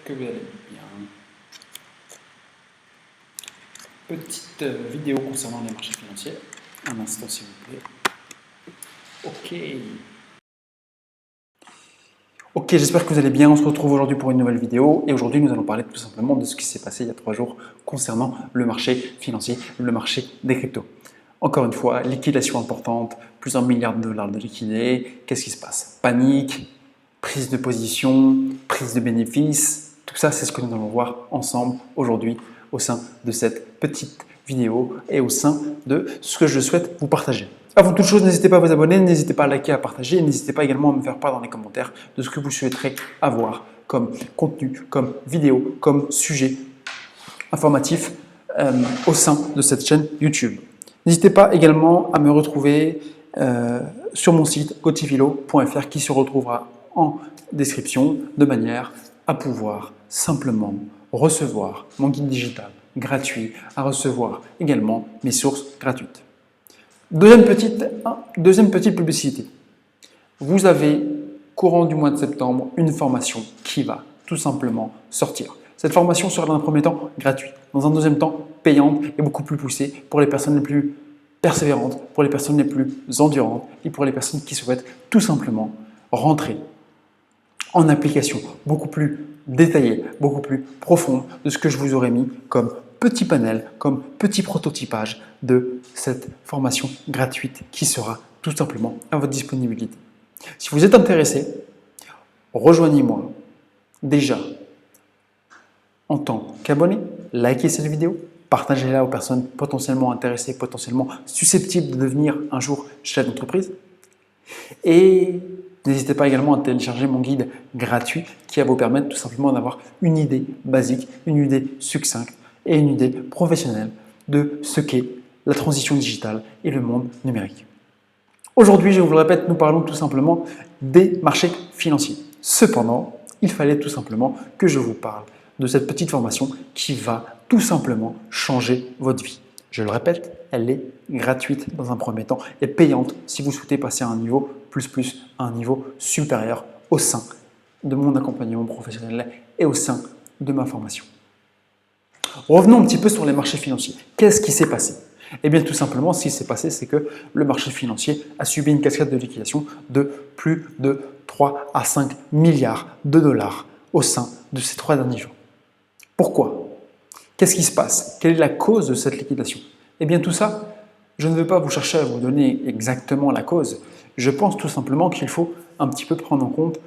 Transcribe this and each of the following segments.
que vous allez bien. Petite vidéo concernant les marchés financiers. Un instant s'il vous plaît. Ok, j'espère que vous allez bien. On se retrouve aujourd'hui pour une nouvelle vidéo et aujourd'hui nous allons parler tout simplement de ce qui s'est passé il y a 3 jours concernant le marché financier, le marché des cryptos. Encore une fois, liquidation importante, plusieurs milliards de dollars de liquidés. Qu'est-ce qui se passe? Panique, prise de position, prise de bénéfices. Tout ça, c'est ce que nous allons voir ensemble aujourd'hui au sein de cette petite vidéo et au sein de ce que je souhaite vous partager. Avant toute chose, n'hésitez pas à vous abonner, n'hésitez pas à liker, à partager, n'hésitez pas également à me faire part dans les commentaires de ce que vous souhaiterez avoir comme contenu, comme vidéo, comme sujet informatif au sein de cette chaîne YouTube. N'hésitez pas également à me retrouver sur mon site gotifilo.fr qui se retrouvera en description de manière à pouvoir simplement recevoir mon guide digital gratuit, à recevoir également mes sources gratuites. Deuxième petite publicité. Vous avez, courant du mois de septembre, une formation qui va tout simplement sortir. Cette formation sera dans un premier temps gratuite, dans un deuxième temps payante et beaucoup plus poussée pour les personnes les plus persévérantes, pour les personnes les plus endurantes et pour les personnes qui souhaitent tout simplement rentrer en application beaucoup plus détaillée, beaucoup plus profonde de ce que je vous aurais mis comme petit panel, comme petit prototypage de cette formation gratuite qui sera tout simplement à votre disponibilité. Si vous êtes intéressé, rejoignez-moi déjà en tant qu'abonné, likez cette vidéo, partagez-la aux personnes potentiellement intéressées, potentiellement susceptibles de devenir un jour chef d'entreprise. Et n'hésitez pas également à télécharger mon guide gratuit qui va vous permettre tout simplement d'avoir une idée basique, une idée succincte et une idée professionnelle de ce qu'est la transition digitale et le monde numérique. Aujourd'hui, je vous le répète, nous parlons tout simplement des marchés financiers. Cependant, il fallait tout simplement que je vous parle de cette petite formation qui va tout simplement changer votre vie. Je le répète, elle est gratuite dans un premier temps et payante si vous souhaitez passer à un niveau plus, à un niveau supérieur au sein de mon accompagnement professionnel et au sein de ma formation. Revenons un petit peu sur les marchés financiers. Qu'est-ce qui s'est passé? Eh bien, tout simplement, ce qui s'est passé, c'est que le marché financier a subi une cascade de liquidation de plus de 3 à 5 milliards de dollars au sein de ces 3 derniers jours. Pourquoi? Qu'est-ce qui se passe? Quelle est la cause de cette liquidation? Eh bien, tout ça, je ne veux pas vous chercher à vous donner exactement la cause. Je pense tout simplement qu'il faut un petit peu prendre en compte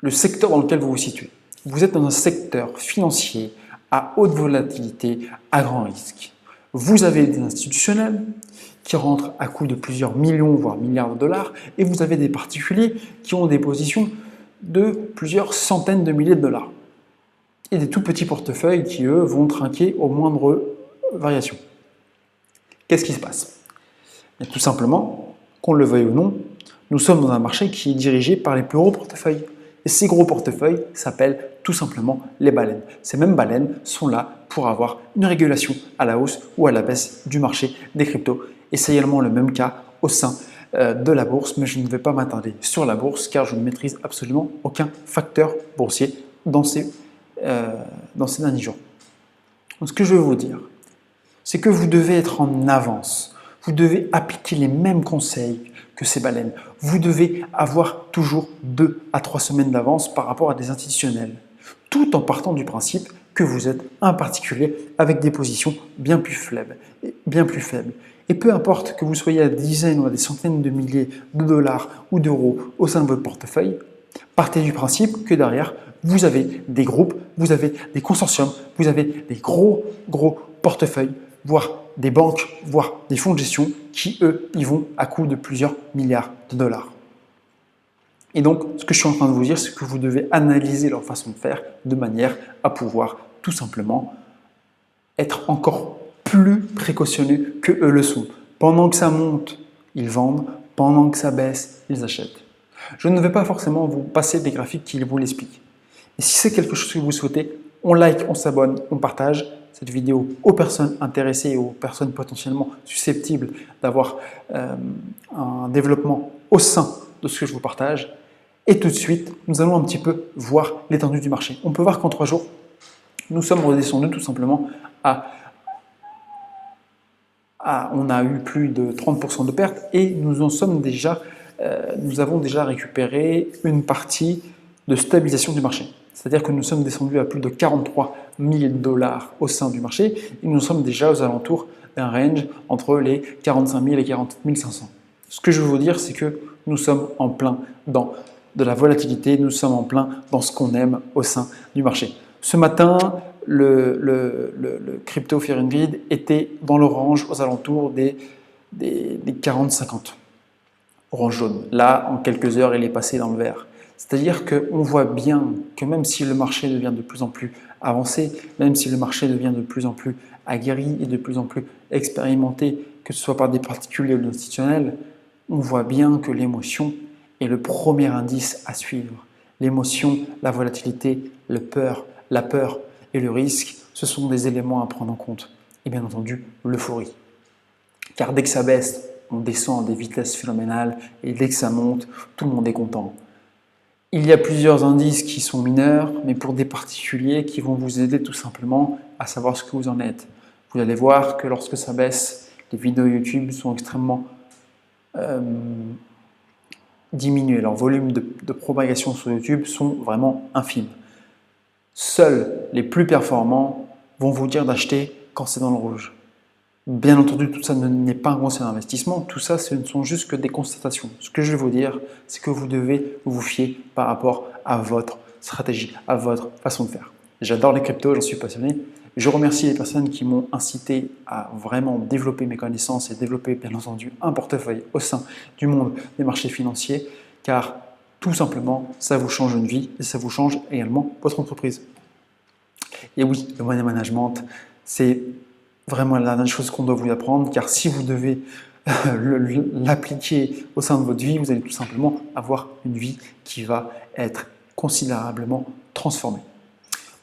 le secteur dans lequel vous vous situez. Vous êtes dans un secteur financier à haute volatilité, à grand risque. Vous avez des institutionnels qui rentrent à coût de plusieurs millions, voire milliards de dollars, et vous avez des particuliers qui ont des positions de plusieurs centaines de milliers de dollars. Et des tout petits portefeuilles qui, eux, vont trinquer aux moindres variations. Qu'est-ce qui se passe? Et tout simplement, qu'on le veuille ou non, nous sommes dans un marché qui est dirigé par les plus gros portefeuilles. Et ces gros portefeuilles s'appellent tout simplement les baleines. Ces mêmes baleines sont là pour avoir une régulation à la hausse ou à la baisse du marché des cryptos. Et c'est également le même cas au sein de la bourse, mais je ne vais pas m'attarder sur la bourse car je ne maîtrise absolument aucun facteur boursier dans ces derniers jours. Donc, ce que je veux vous dire, c'est que vous devez être en avance. Vous devez appliquer les mêmes conseils que ces baleines. Vous devez avoir toujours 2 à 3 semaines d'avance par rapport à des institutionnels, tout en partant du principe que vous êtes un particulier avec des positions bien plus faibles. Et peu importe que vous soyez à des dizaines ou à des centaines de milliers de dollars ou d'euros au sein de votre portefeuille, partez du principe que derrière, vous avez des groupes, vous avez des consortiums, vous avez des gros portefeuilles, voire des banques, voire des fonds de gestion qui, eux, y vont à coût de plusieurs milliards de dollars. Et donc, ce que je suis en train de vous dire, c'est que vous devez analyser leur façon de faire de manière à pouvoir tout simplement être encore plus précautionneux que eux le sont. Pendant que ça monte, ils vendent. Pendant que ça baisse, ils achètent. Je ne vais pas forcément vous passer des graphiques qui vous l'expliquent. Et si c'est quelque chose que vous souhaitez, on like, on s'abonne, on partage cette vidéo aux personnes intéressées et aux personnes potentiellement susceptibles d'avoir un développement au sein de ce que je vous partage. Et tout de suite, nous allons un petit peu voir l'étendue du marché. On peut voir qu'en 3 jours, nous sommes redescendus tout simplement on a eu plus de 30% de pertes et nous avons déjà récupéré une partie de stabilisation du marché. C'est-à-dire que nous sommes descendus à plus de 43 000 $ au sein du marché et nous sommes déjà aux alentours d'un range entre les 45 000 et 40 500. Ce que je veux vous dire, c'est que nous sommes en plein dans de la volatilité, nous sommes en plein dans ce qu'on aime au sein du marché. Ce matin, le crypto Fear and Greed était dans l'orange aux alentours des 40-50. Orange jaune. Là, en quelques heures, il est passé dans le vert. C'est-à-dire qu'on voit bien que même si le marché devient de plus en plus avancé, même si le marché devient de plus en plus aguerri et de plus en plus expérimenté, que ce soit par des particuliers ou des institutionnels, on voit bien que l'émotion est le premier indice à suivre. L'émotion, la volatilité, la peur et le risque, ce sont des éléments à prendre en compte. Et bien entendu, l'euphorie. Car dès que ça baisse, on descend à des vitesses phénoménales et dès que ça monte, tout le monde est content. Il y a plusieurs indices qui sont mineurs, mais pour des particuliers qui vont vous aider tout simplement à savoir ce que vous en êtes. Vous allez voir que lorsque ça baisse, les vidéos YouTube sont extrêmement diminuées. Leur volume de propagation sur YouTube sont vraiment infimes. Seuls les plus performants vont vous dire d'acheter quand c'est dans le rouge. Bien entendu, tout ça n'est pas un conseil d'investissement, tout ça ce ne sont juste que des constatations. Ce que je vais vous dire, c'est que vous devez vous fier par rapport à votre stratégie, à votre façon de faire. J'adore les cryptos, j'en suis passionné. Je remercie les personnes qui m'ont incité à vraiment développer mes connaissances et développer bien entendu un portefeuille au sein du monde des marchés financiers, car tout simplement, ça vous change une vie et ça vous change également votre entreprise. Et oui, le money management, c'est vraiment la dernière chose qu'on doit vous apprendre, car si vous devez l'appliquer au sein de votre vie, vous allez tout simplement avoir une vie qui va être considérablement transformée.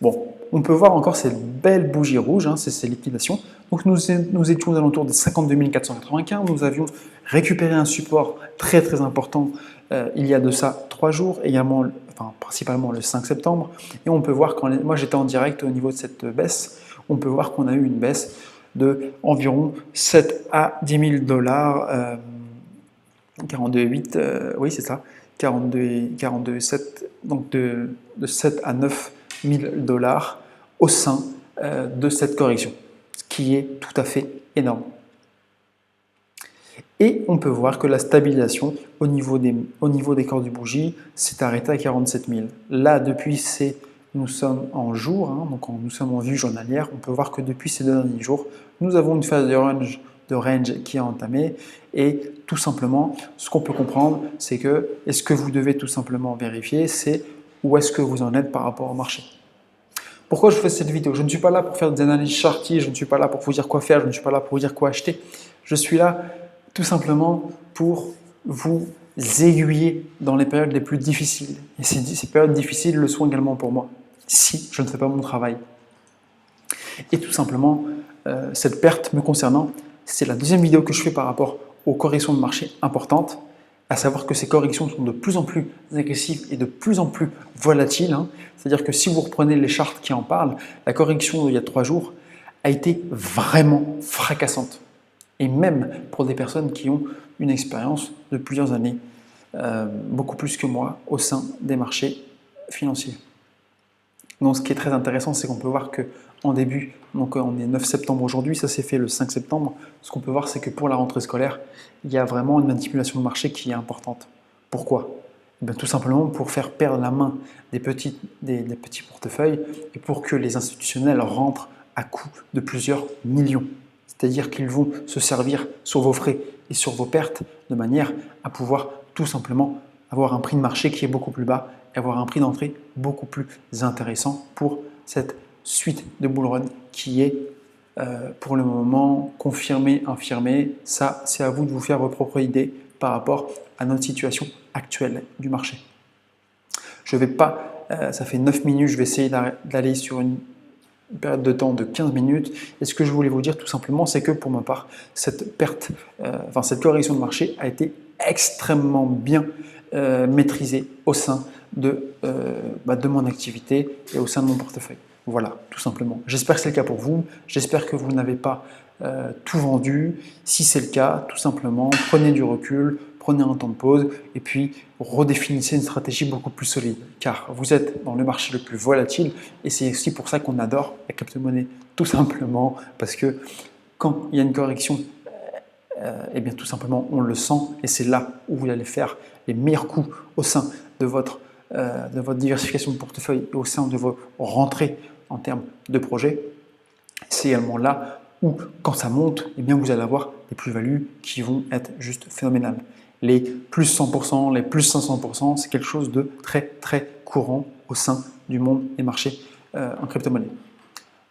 Bon, on peut voir encore cette belle bougie rouge, hein, c'est ces liquidations. Donc nous étions aux alentours des 52 495, nous avions récupéré un support très très important il y a de ça 3 jours, également, principalement le 5 septembre. Et on peut voir, moi j'étais en direct au niveau de cette baisse, on peut voir qu'on a eu une baisse de environ 7 à 10 000 $, 42,8, oui c'est ça, 42,7, donc de 7 à 9 000 $ au sein de cette correction, ce qui est tout à fait énorme. Et on peut voir que la stabilisation au niveau des corps du bougie s'est arrêtée à 47 000. Là, depuis nous sommes en jour, hein, donc nous sommes en vue journalière, on peut voir que depuis ces 2 derniers jours, nous avons une phase de range qui est entamée et tout simplement, ce qu'on peut comprendre, c'est que, et ce que vous devez tout simplement vérifier, c'est où est-ce que vous en êtes par rapport au marché. Pourquoi je fais cette vidéo? Je ne suis pas là pour faire des analyses chartiers, je ne suis pas là pour vous dire quoi faire, je ne suis pas là pour vous dire quoi acheter. Je suis là tout simplement pour vous aiguiller dans les périodes les plus difficiles. Et ces périodes difficiles le sont également pour moi, si je ne fais pas mon travail. Et tout simplement, cette perte me concernant, c'est la deuxième vidéo que je fais par rapport aux corrections de marché importantes, à savoir que ces corrections sont de plus en plus agressives et de plus en plus volatiles. Hein. C'est-à-dire que si vous reprenez les charts qui en parlent, la correction d'il y a 3 jours a été vraiment fracassante. Et même pour des personnes qui ont une expérience de plusieurs années, beaucoup plus que moi, au sein des marchés financiers. Donc ce qui est très intéressant, c'est qu'on peut voir qu'en début, donc on est 9 septembre aujourd'hui, ça s'est fait le 5 septembre, ce qu'on peut voir, c'est que pour la rentrée scolaire, il y a vraiment une manipulation de marché qui est importante. Pourquoi? Eh bien, tout simplement pour faire perdre la main des petits portefeuilles et pour que les institutionnels rentrent à coût de plusieurs millions. C'est-à-dire qu'ils vont se servir sur vos frais et sur vos pertes de manière à pouvoir tout simplement avoir un prix de marché qui est beaucoup plus bas et avoir un prix d'entrée beaucoup plus intéressant pour cette suite de bull run qui est pour le moment confirmée, infirmée. Ça, c'est à vous de vous faire vos propres idées par rapport à notre situation actuelle du marché. Je ne vais pas, ça fait 9 minutes, je vais essayer d'aller sur une période de temps de 15 minutes. Et ce que je voulais vous dire tout simplement, c'est que pour ma part, cette correction de marché a été extrêmement bien maîtriser au sein de mon activité et au sein de mon portefeuille. Voilà, tout simplement. J'espère que c'est le cas pour vous. J'espère que vous n'avez pas tout vendu. Si c'est le cas, tout simplement, prenez du recul, prenez un temps de pause et puis redéfinissez une stratégie beaucoup plus solide. Car vous êtes dans le marché le plus volatile et c'est aussi pour ça qu'on adore la crypto-monnaie. Tout simplement parce que quand il y a une correction, eh bien tout simplement on le sent et c'est là où vous allez faire les meilleurs coups au sein de votre diversification de portefeuille et au sein de vos rentrées en termes de projet. C'est également là où, quand ça monte, eh bien vous allez avoir des plus-values qui vont être juste phénoménales. Les plus 100%, les plus 500%, c'est quelque chose de très très courant au sein du monde des marchés en crypto-monnaie.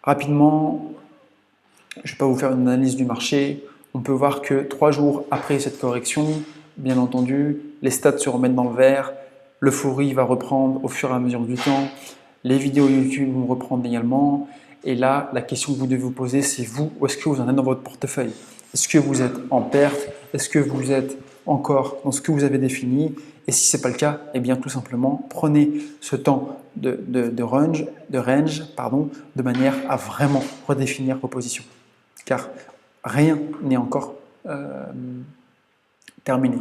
Rapidement, je ne vais pas vous faire une analyse du marché. On peut voir que 3 jours après cette correction, bien entendu, les stats se remettent dans le vert, l'euphorie va reprendre au fur et à mesure du temps, les vidéos YouTube vont reprendre également. Et là, la question que vous devez vous poser, c'est vous, où est-ce que vous en êtes dans votre portefeuille? Est-ce que vous êtes en perte? Est-ce que vous êtes encore dans ce que vous avez défini? Et si ce n'est pas le cas, eh bien tout simplement, prenez ce temps de range, de manière à vraiment redéfinir vos positions. Car rien n'est encore terminé.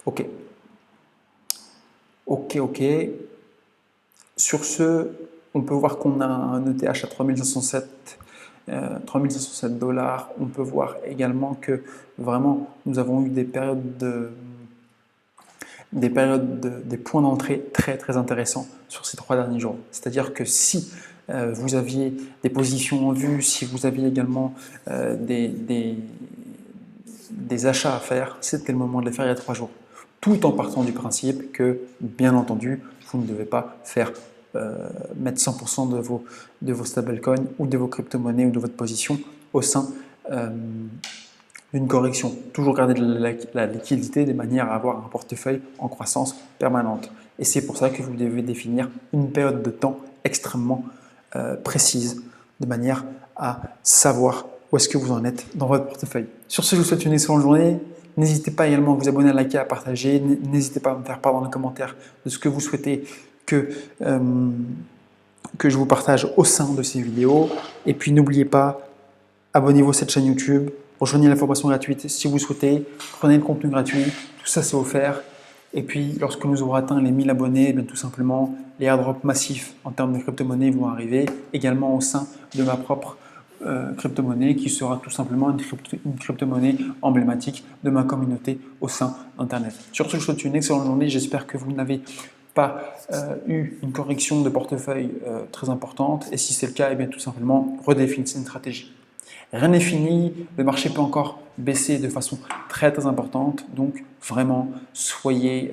Ok. Sur ce, on peut voir qu'on a un ETH à 3507 $. On peut voir également que vraiment nous avons eu des points d'entrée très très intéressants sur ces 3 derniers jours. C'est-à-dire que si vous aviez des positions en vue, si vous aviez également des achats à faire, c'était le moment de les faire il y a 3 jours. Tout en partant du principe que, bien entendu, vous ne devez pas mettre 100% de vos stablecoins ou de vos crypto-monnaies ou de votre position au sein d'une correction. Toujours garder de la liquidité de manière à avoir un portefeuille en croissance permanente. Et c'est pour ça que vous devez définir une période de temps extrêmement précise de manière à savoir où est-ce que vous en êtes dans votre portefeuille. Sur ce, je vous souhaite une excellente journée. N'hésitez pas également à vous abonner, à liker, à partager. N'hésitez pas à me faire part dans les commentaires de ce que vous souhaitez que je vous partage au sein de ces vidéos. Et puis n'oubliez pas, abonnez-vous à cette chaîne YouTube, rejoignez la formation gratuite si vous souhaitez, prenez le contenu gratuit, tout ça c'est offert. Et puis lorsque nous aurons atteint les 1000 abonnés, bien, tout simplement, les airdrops massifs en termes de crypto-monnaie vont arriver, également au sein de ma propre crypto-monnaie qui sera tout simplement une crypto-monnaie emblématique de ma communauté au sein d'Internet. Sur ce, je vous souhaite une excellente journée. J'espère que vous n'avez pas eu une correction de portefeuille très importante. Et si c'est le cas, eh bien, tout simplement, redéfinissez une stratégie. Rien n'est fini, le marché peut encore baisser de façon très très importante. Donc vraiment, soyez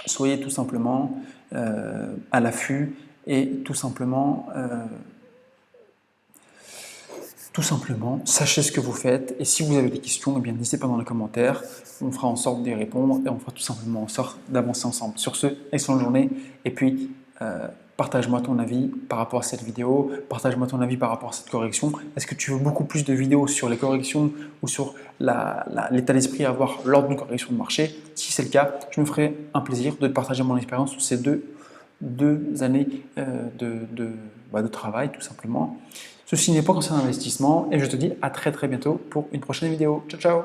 tout simplement à l'affût et tout simplement, sachez ce que vous faites. Et si vous avez des questions, eh bien, n'hésitez pas dans les commentaires. On fera en sorte d'y répondre et on fera tout simplement en sorte d'avancer ensemble. Sur ce, excellente journée. Et puis, partage-moi ton avis par rapport à cette vidéo. Partage-moi ton avis par rapport à cette correction. Est-ce que tu veux beaucoup plus de vidéos sur les corrections ou sur l'état d'esprit à avoir lors d'une correction de marché? Si c'est le cas, je me ferai un plaisir de te partager mon expérience sur ces deux années de travail, tout simplement. Ceci n'est pas un investissement et je te dis à très très bientôt pour une prochaine vidéo. Ciao, ciao!